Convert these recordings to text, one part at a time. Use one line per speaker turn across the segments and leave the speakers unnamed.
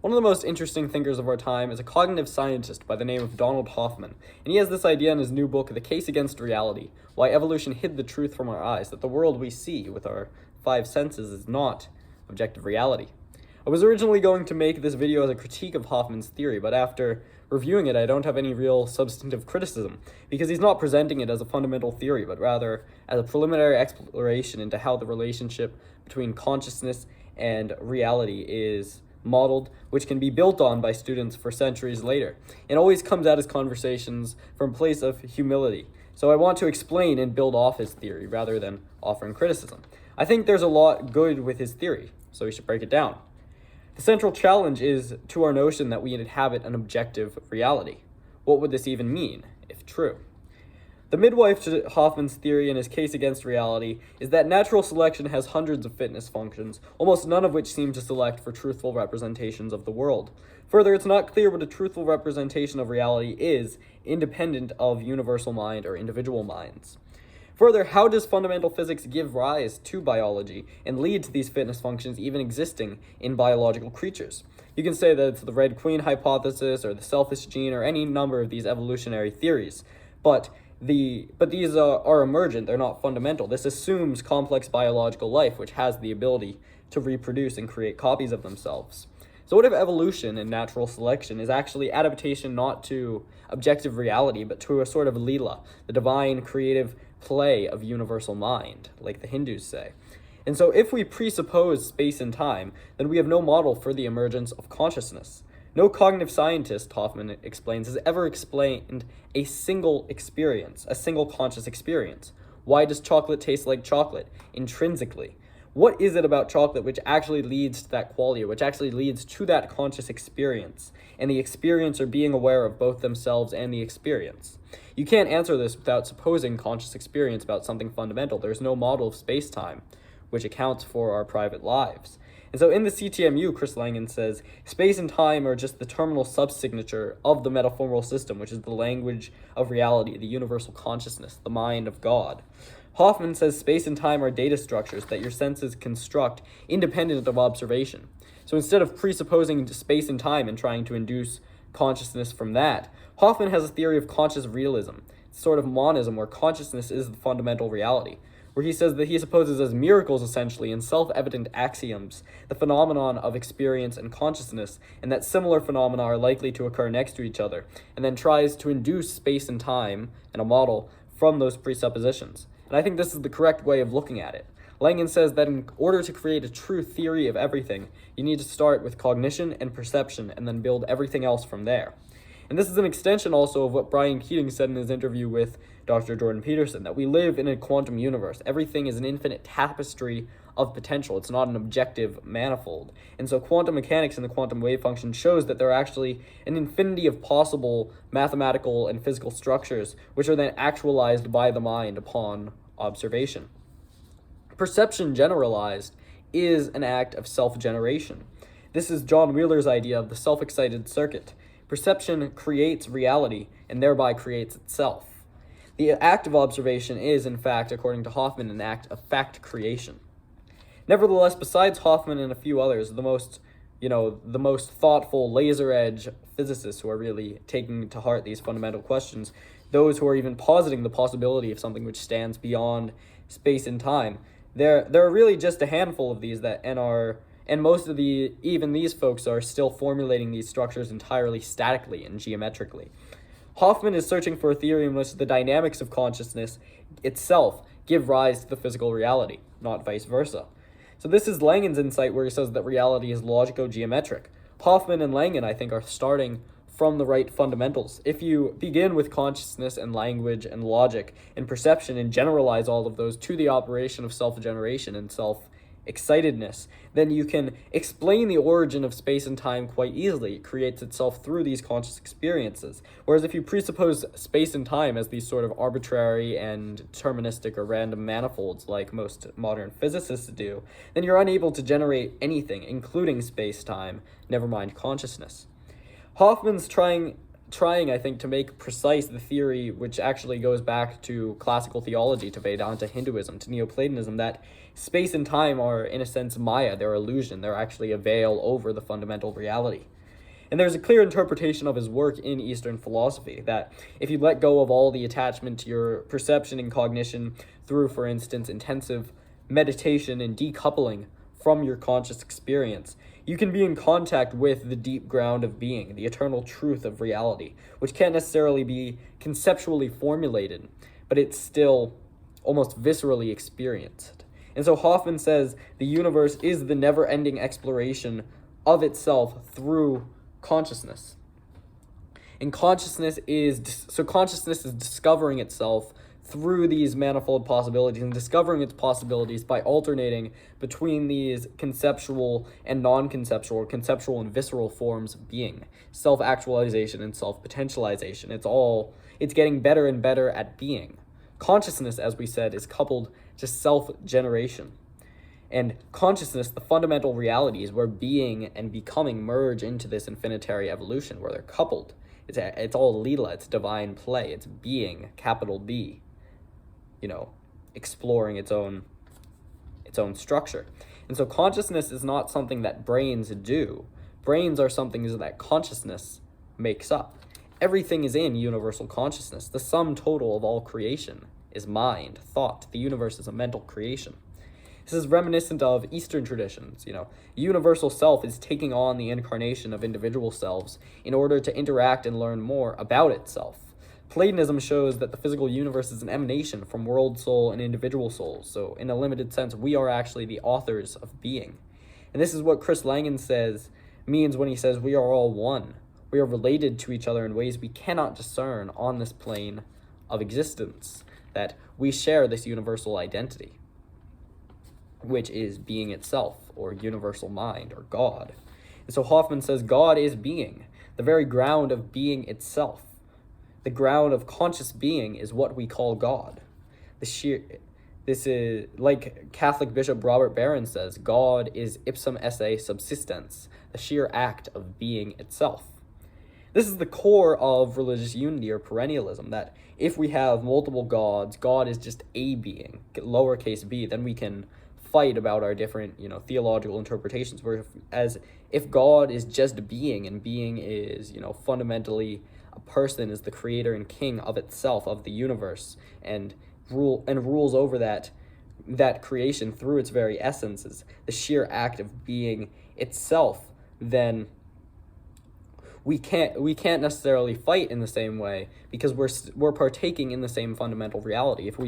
One of the most interesting thinkers of our time is a cognitive scientist by the name of Donald Hoffman, and he has this idea in his new book, The Case Against Reality, Why Evolution Hid the Truth from Our Eyes, that the world we see with our five senses is not objective reality. I was originally going to make this video as a critique of Hoffman's theory, but after reviewing it, I don't have any real substantive criticism, because he's not presenting it as a fundamental theory, but rather as a preliminary exploration into how the relationship between consciousness and reality is modeled, which can be built on by students for centuries later. It always comes at his conversations from a place of humility. So I want to explain and build off his theory rather than offering criticism. I think there's a lot good with his theory, so we should break it down. The central challenge is to our notion that we inhabit an objective reality. What would this even mean, if true? The midwife to Hoffman's theory and his case against reality is that natural selection has hundreds of fitness functions, almost none of which seem to select for truthful representations of the world. Further, it's not clear what a truthful representation of reality is, independent of universal mind or individual minds. Further, how does fundamental physics give rise to biology and lead to these fitness functions even existing in biological creatures? You can say that it's the Red Queen hypothesis or the selfish gene or any number of these evolutionary theories, but these are emergent, they're not fundamental. This assumes complex biological life, which has the ability to reproduce and create copies of themselves. So what if evolution and natural selection is actually adaptation not to objective reality, but to a sort of lila, the divine creative play of universal mind, like the Hindus say? And so if we presuppose space and time, then we have no model for the emergence of consciousness. No cognitive scientist, Hoffman explains, has ever explained a single experience, a single conscious experience. Why does chocolate taste like chocolate intrinsically? What is it about chocolate which actually leads to that quality, which actually leads to that conscious experience, and the experiencer being aware of both themselves and the experience? You can't answer this without supposing conscious experience about something fundamental. There's no model of space-time which accounts for our private lives. And so in the CTMU, Chris Langan says, space and time are just the terminal subsignature of the metaformal system, which is the language of reality, the universal consciousness, the mind of God. Hoffman says space and time are data structures that your senses construct independent of observation. So instead of presupposing space and time and trying to induce consciousness from that, Hoffman has a theory of conscious realism, sort of monism, where consciousness is the fundamental reality, where he says that he supposes as miracles essentially and self-evident axioms the phenomenon of experience and consciousness, and that similar phenomena are likely to occur next to each other, and then tries to induce space and time and a model from those presuppositions. And I think this is the correct way of looking at it. Langan says that in order to create a true theory of everything, you need to start with cognition and perception and then build everything else from there. And this is an extension also of what Brian Keating said in his interview with Dr. Jordan Peterson, that we live in a quantum universe. Everything is an infinite tapestry of potential. It's not an objective manifold. And so quantum mechanics and the quantum wave function shows that there are actually an infinity of possible mathematical and physical structures, which are then actualized by the mind upon observation. Perception generalized is an act of self-generation. This is John Wheeler's idea of the self-excited circuit. Perception creates reality and thereby creates itself. The act of observation is, in fact, according to Hoffman, an act of fact creation. Nevertheless, besides Hoffman and a few others, the most thoughtful laser-edge physicists who are really taking to heart these fundamental questions, those who are even positing the possibility of something which stands beyond space and time, there are really just a handful of these and most of even these folks are still formulating these structures entirely statically and geometrically. Hoffman is searching for a theory in which the dynamics of consciousness itself give rise to the physical reality, not vice versa. So this is Langan's insight, where he says that reality is logico-geometric. Hoffman and Langan, I think, are starting from the right fundamentals. If you begin with consciousness and language and logic and perception and generalize all of those to the operation of self-generation and self-excitedness, then you can explain the origin of space and time quite easily. It creates itself through these conscious experiences. Whereas if you presuppose space and time as these sort of arbitrary and deterministic or random manifolds like most modern physicists do, then you're unable to generate anything, including space-time, never mind consciousness. Hoffman's trying trying, I think, to make precise the theory, which actually goes back to classical theology, to Vedanta Hinduism, to Neoplatonism, that space and time are, in a sense, Maya. They're illusion. They're actually a veil over the fundamental reality. And there's a clear interpretation of his work in Eastern philosophy, that if you let go of all the attachment to your perception and cognition through, for instance, intensive meditation and decoupling from your conscious experience, you can be in contact with the deep ground of being, the eternal truth of reality, which can't necessarily be conceptually formulated, but it's still almost viscerally experienced. And so Hoffman says the universe is the never-ending exploration of itself through consciousness. And consciousness is discovering itself through these manifold possibilities, and discovering its possibilities by alternating between these conceptual and non-conceptual, or conceptual and visceral forms of being, self-actualization and self-potentialization. It's getting better and better at being. Consciousness, as we said, is coupled to self-generation. And consciousness, the fundamental realities where being and becoming merge into this infinitary evolution, where they're coupled. It's all Leela, it's divine play, it's being, capital B, exploring its own structure. And so consciousness is not something that brains do. Brains are something that consciousness makes up. Everything is in universal consciousness. The sum total of all creation is mind, thought. The universe is a mental creation. This is reminiscent of Eastern traditions. Universal self is taking on the incarnation of individual selves in order to interact and learn more about itself. Platonism shows that the physical universe is an emanation from world soul and individual souls. So in a limited sense, we are actually the authors of being. And this is what Chris Langan means when he says we are all one. We are related to each other in ways we cannot discern on this plane of existence, that we share this universal identity, which is being itself, or universal mind, or God. And so Hoffman says God is being, the very ground of being itself. The ground of conscious being is what we call God. This is, like Catholic Bishop Robert Barron says, God is ipsum esse subsistens, the sheer act of being itself. This is the core of religious unity or perennialism, that if we have multiple gods, God is just a being, lowercase b, then we can fight about our different, theological interpretations, whereas if God is just being, and being is, fundamentally a person, is the creator and king of itself, of the universe, and rules over that creation through its very essence, is the sheer act of being itself, then we can't necessarily fight in the same way, because we're partaking in the same fundamental reality. If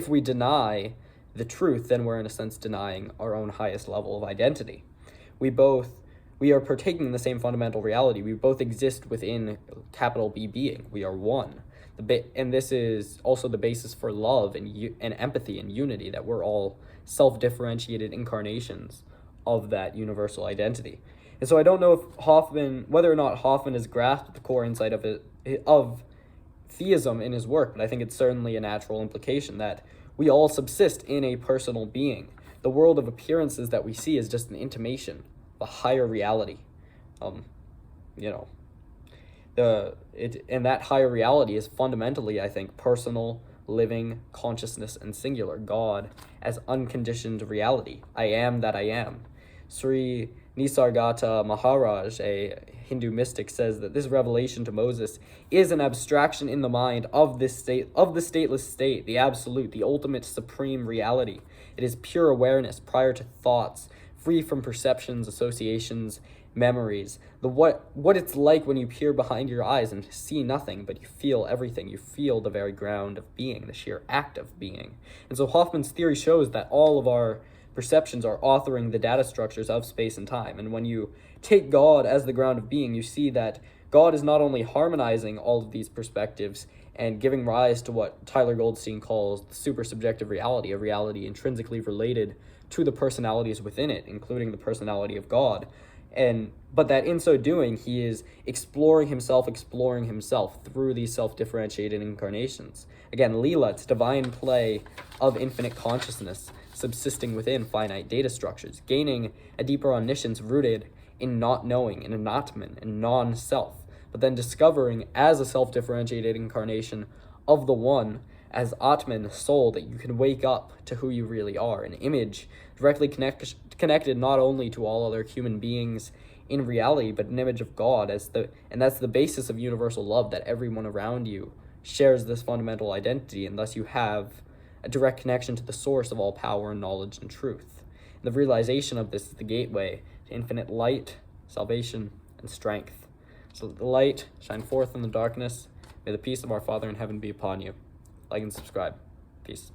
we deny the truth, then we're in a sense denying our own highest level of identity. We are partaking in the same fundamental reality. We both exist within capital B being. We are one. And this is also the basis for love and empathy and unity, that we're all self-differentiated incarnations of that universal identity. And so I don't know whether or not Hoffman has grasped the core insight of theism in his work, but I think it's certainly a natural implication that we all subsist in a personal being. The world of appearances that we see is just an intimation of a higher reality. And that higher reality is fundamentally, I think, personal, living, consciousness, and singular. God as unconditioned reality. I am that I am. Sri Nisargadatta Maharaj, a Hindu mystic, says that this revelation to Moses is an abstraction in the mind of this state, of the stateless state, the absolute, the ultimate supreme reality. It is pure awareness prior to thoughts, free from perceptions, associations, memories. What it's like when you peer behind your eyes and see nothing, but you feel everything. You feel the very ground of being, the sheer act of being. And so Hoffman's theory shows that all of our perceptions are authoring the data structures of space and time. And when you take God as the ground of being, you see that God is not only harmonizing all of these perspectives and giving rise to what Tyler Goldstein calls the supersubjective reality, a reality intrinsically related to the personalities within it, including the personality of God. But that in so doing, he is exploring himself through these self-differentiated incarnations. Again, Leela, it's divine play of infinite consciousness, subsisting within finite data structures, gaining a deeper omniscience rooted in not knowing, in an atman, in non-self, but then discovering as a self-differentiated incarnation of the One, as Atman, soul, that you can wake up to who you really are, an image directly connected not only to all other human beings in reality, but an image of God, and that's the basis of universal love, that everyone around you shares this fundamental identity, and thus you have a direct connection to the source of all power and knowledge and truth. And the realization of this is the gateway to infinite light, salvation, and strength. So let the light shine forth in the darkness. May the peace of our Father in heaven be upon you. Like and subscribe. Peace.